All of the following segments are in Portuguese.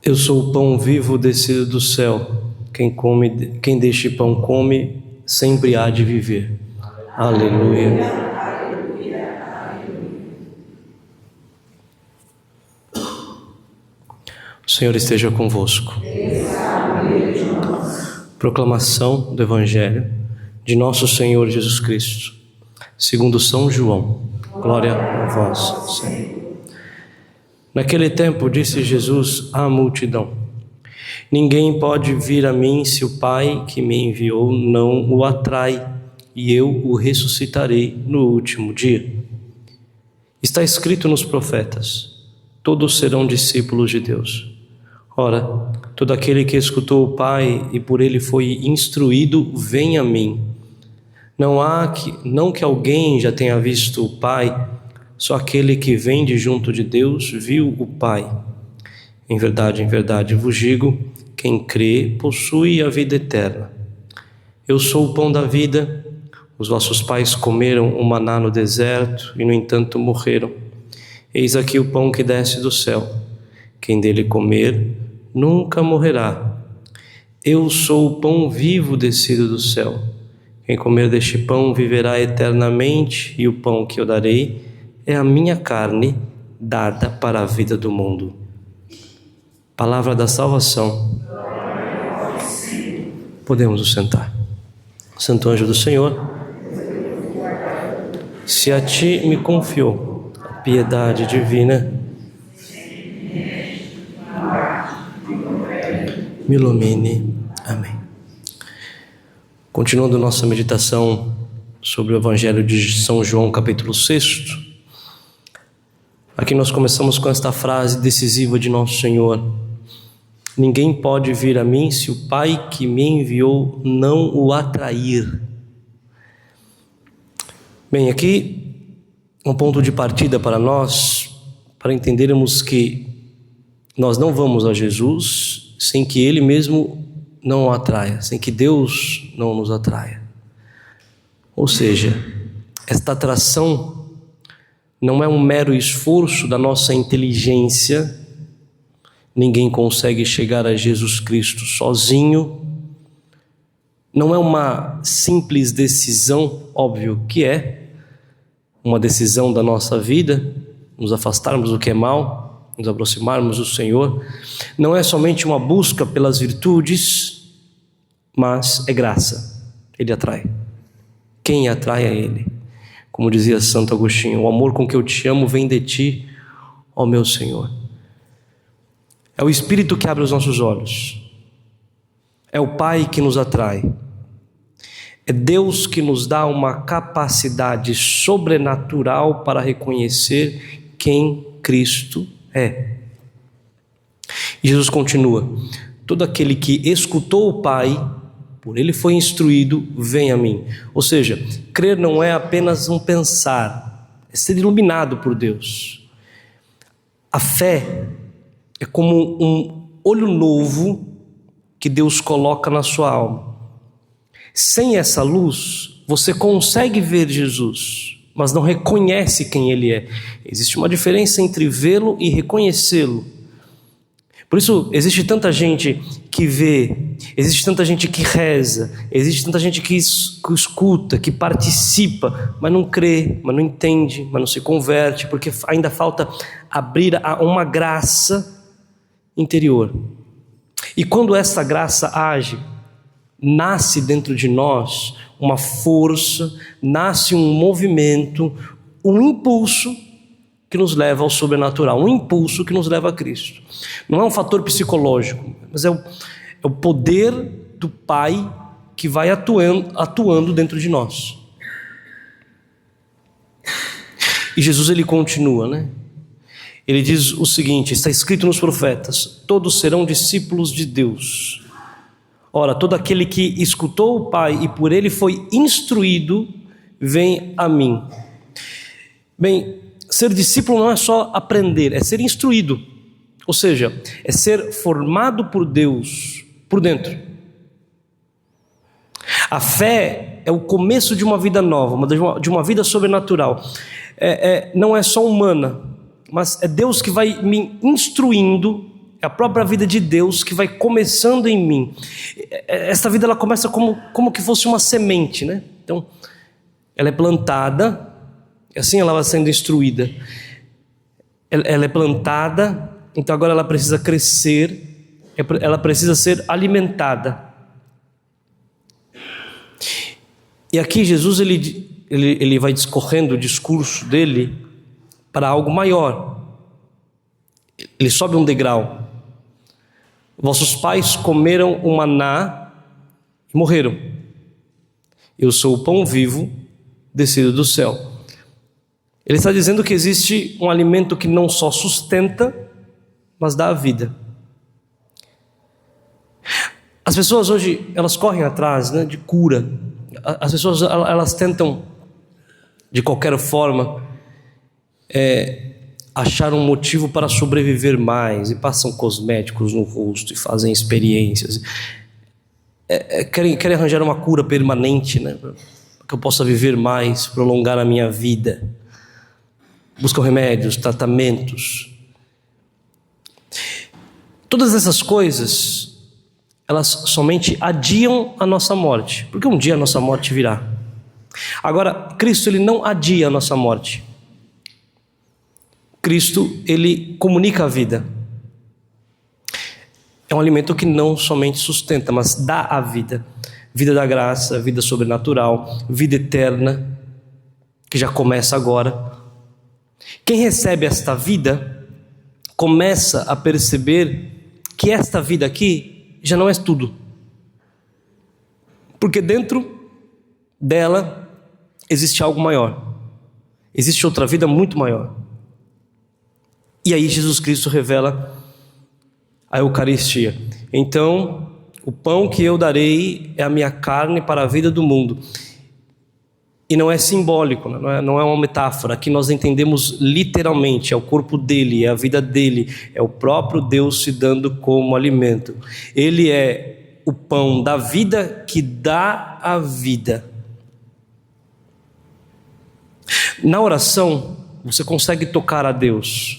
Eu sou o pão vivo descido do céu. Quem deste pão come, sempre há de viver. Aleluia. O Senhor esteja convosco. Proclamação do Evangelho de nosso Senhor Jesus Cristo, segundo São João. Glória a vós, Senhor. Naquele tempo disse Jesus à multidão: ninguém pode vir a mim se o Pai que me enviou não o atrai, e eu o ressuscitarei no último dia. Está escrito nos profetas: todos serão discípulos de Deus. Ora, todo aquele que escutou o Pai e por ele foi instruído, vem a mim. Não que alguém já tenha visto o Pai, só aquele que vem de junto de Deus viu o Pai. Em verdade vos digo, quem crê possui a vida eterna. Eu sou o pão da vida. Os vossos pais comeram o maná no deserto e, no entanto, morreram. Eis aqui o pão que desce do céu. Quem dele comer nunca morrerá. Eu sou o pão vivo descido do céu. Quem comer deste pão viverá eternamente, e o pão que eu darei é a minha carne, dada para a vida do mundo. Palavra da salvação. Podemos nos sentar. Santo anjo do Senhor, se a ti me confiou a piedade divina, me ilumine. Amém. Continuando nossa meditação sobre o Evangelho de São João, capítulo 6, aqui nós começamos com esta frase decisiva de nosso Senhor: ninguém pode vir a mim se o Pai que me enviou não o atrair. Bem, aqui um ponto de partida para nós, para entendermos que nós não vamos a Jesus sem que Ele mesmo não o atraia, sem que Deus não nos atraia. Ou seja, esta atração não é um mero esforço da nossa inteligência. Ninguém consegue chegar a Jesus Cristo sozinho. Não é uma simples decisão, óbvio que é uma decisão da nossa vida, nos afastarmos do que é mal, nos aproximarmos do Senhor. Não é somente uma busca pelas virtudes, mas é graça. Ele atrai. Quem atrai é Ele. Como dizia Santo Agostinho: o amor com que eu te amo vem de ti, ó meu Senhor. É o Espírito que abre os nossos olhos. É o Pai que nos atrai. É Deus que nos dá uma capacidade sobrenatural para reconhecer quem Cristo é. E Jesus continua: todo aquele que escutou o Pai, por ele foi instruído, vem a mim. Ou seja, crer não é apenas um pensar, é ser iluminado por Deus. A fé é como um olho novo que Deus coloca na sua alma. Sem essa luz, você consegue ver Jesus, mas não reconhece quem Ele é. Existe uma diferença entre vê-lo e reconhecê-lo. Por isso, existe tanta gente que vê, existe tanta gente que reza, existe tanta gente que escuta, que participa, mas não crê, mas não entende, mas não se converte, porque ainda falta abrir a uma graça interior. E quando essa graça age, nasce dentro de nós uma força, nasce um movimento, um impulso que nos leva ao sobrenatural, um impulso que nos leva a Cristo. Não é um fator psicológico, mas é o poder do Pai que vai atuando dentro de nós. E Jesus, ele continua, né? Ele diz o seguinte: está escrito nos profetas: todos serão discípulos de Deus. Ora, todo aquele que escutou o Pai e por ele foi instruído, vem a mim. Bem, ser discípulo não é só aprender, é ser instruído. Ou seja, é ser formado por Deus por dentro. A fé é o começo de uma vida nova, de uma vida sobrenatural. Não é só humana, mas é Deus que vai me instruindo É a própria vida de Deus que vai começando em mim. Esta vida ela começa como que fosse uma semente, né? Então, ela é plantada, e assim ela vai sendo instruída. Ela é plantada, então agora ela precisa crescer, ela precisa ser alimentada. E aqui Jesus ele vai discorrendo o discurso dele para algo maior. Ele sobe um degrau. Vossos pais comeram o maná e morreram. Eu sou o pão vivo descido do céu. Ele está dizendo que existe um alimento que não só sustenta, mas dá a vida. As pessoas hoje, elas correm atrás, né, de cura. As pessoas, elas tentam, de qualquer forma, achar um motivo para sobreviver mais, e passam cosméticos no rosto, e fazem experiências. Querem arranjar uma cura permanente, né, para que eu possa viver mais, prolongar a minha vida. Buscam remédios, tratamentos. Todas essas coisas, elas somente adiam a nossa morte, porque um dia a nossa morte virá. Agora, Cristo, ele não adia a nossa morte. Cristo, ele comunica a vida. É um alimento que não somente sustenta, mas dá a vida. Vida da graça, vida sobrenatural, vida eterna, que já começa agora. Quem recebe esta vida, começa a perceber que esta vida aqui já não é tudo. Porque dentro dela existe algo maior. Existe outra vida muito maior. E aí Jesus Cristo revela a Eucaristia. Então, o pão que eu darei é a minha carne para a vida do mundo. E não é simbólico, não é uma metáfora. Aqui nós entendemos literalmente, é o corpo dele, é a vida dele, é o próprio Deus se dando como alimento. Ele é o pão da vida que dá a vida. Na oração, você consegue tocar a Deus.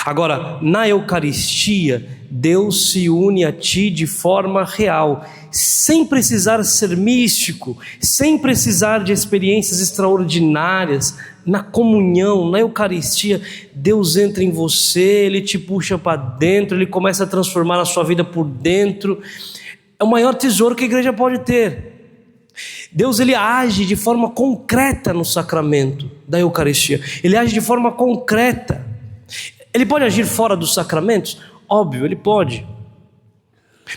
Agora, na Eucaristia, Deus se une a ti de forma real, sem precisar ser místico, sem precisar de experiências extraordinárias. Na comunhão, na Eucaristia, Deus entra em você, Ele te puxa para dentro, Ele começa a transformar a sua vida por dentro. É o maior tesouro que a igreja pode ter. Deus, Ele age de forma concreta no sacramento da Eucaristia. Ele age de forma concreta. Ele pode agir fora dos sacramentos? Óbvio, Ele pode.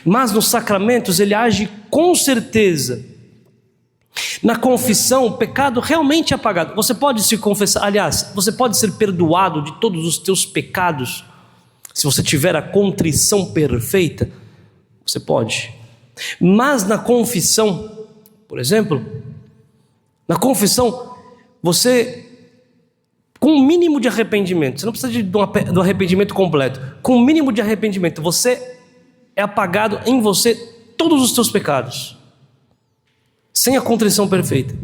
Mas nos sacramentos Ele age com certeza. Na confissão, o pecado realmente é apagado. Você pode se confessar, aliás, você pode ser perdoado de todos os teus pecados. Se você tiver a contrição perfeita, você pode. Mas na confissão, por exemplo, na confissão, você... com um mínimo de arrependimento, você não precisa do arrependimento completo, com um mínimo de arrependimento, você é apagado em você todos os teus pecados, sem a contrição perfeita.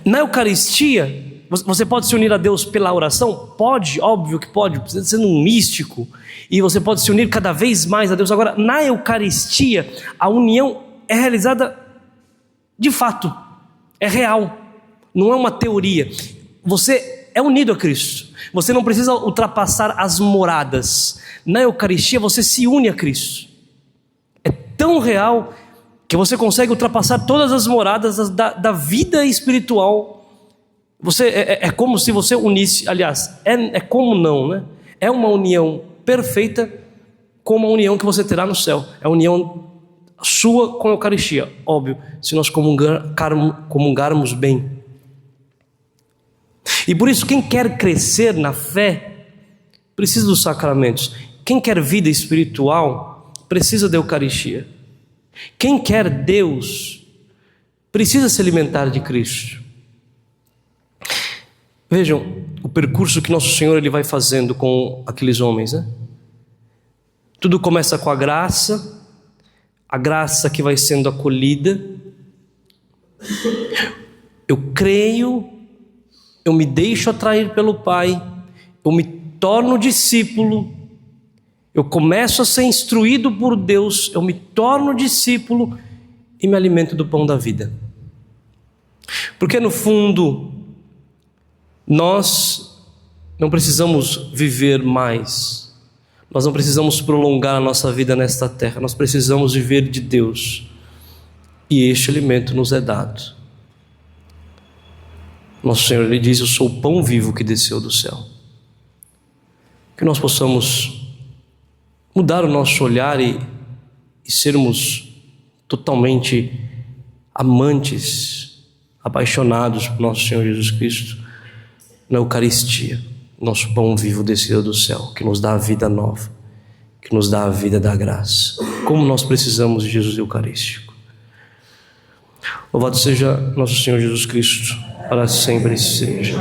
Na Eucaristia, você pode se unir a Deus pela oração? Pode, óbvio que pode, precisa ser um místico, e você pode se unir cada vez mais a Deus. Agora, na Eucaristia, a união é realizada de fato, é real. Não é uma teoria. Você é unido a Cristo. Você não precisa ultrapassar as moradas. Na Eucaristia você se une a Cristo. É tão real que você consegue ultrapassar todas as moradas da vida espiritual. É como se você unisse, aliás, é como não, né? É uma união perfeita como a união que você terá no céu. É a união sua com a Eucaristia, óbvio, se nós comungarmos bem. E por isso, quem quer crescer na fé, precisa dos sacramentos. Quem quer vida espiritual, precisa da Eucaristia. Quem quer Deus, precisa se alimentar de Cristo. Vejam o percurso que Nosso Senhor ele vai fazendo com aqueles homens, né? Tudo começa com a graça que vai sendo acolhida. Eu creio, eu me deixo atrair pelo Pai, eu me torno discípulo, eu começo a ser instruído por Deus, eu me torno discípulo e me alimento do pão da vida. Porque no fundo, nós não precisamos viver mais, nós não precisamos prolongar a nossa vida nesta terra, nós precisamos viver de Deus, e este alimento nos é dado. Nosso Senhor, Ele diz: eu sou o pão vivo que desceu do céu. Que nós possamos mudar o nosso olhar e sermos totalmente amantes, apaixonados por nosso Senhor Jesus Cristo na Eucaristia, nosso pão vivo descido do céu, que nos dá a vida nova, que nos dá a vida da graça. Como nós precisamos de Jesus Eucarístico. Louvado seja nosso Senhor Jesus Cristo, para sempre seja.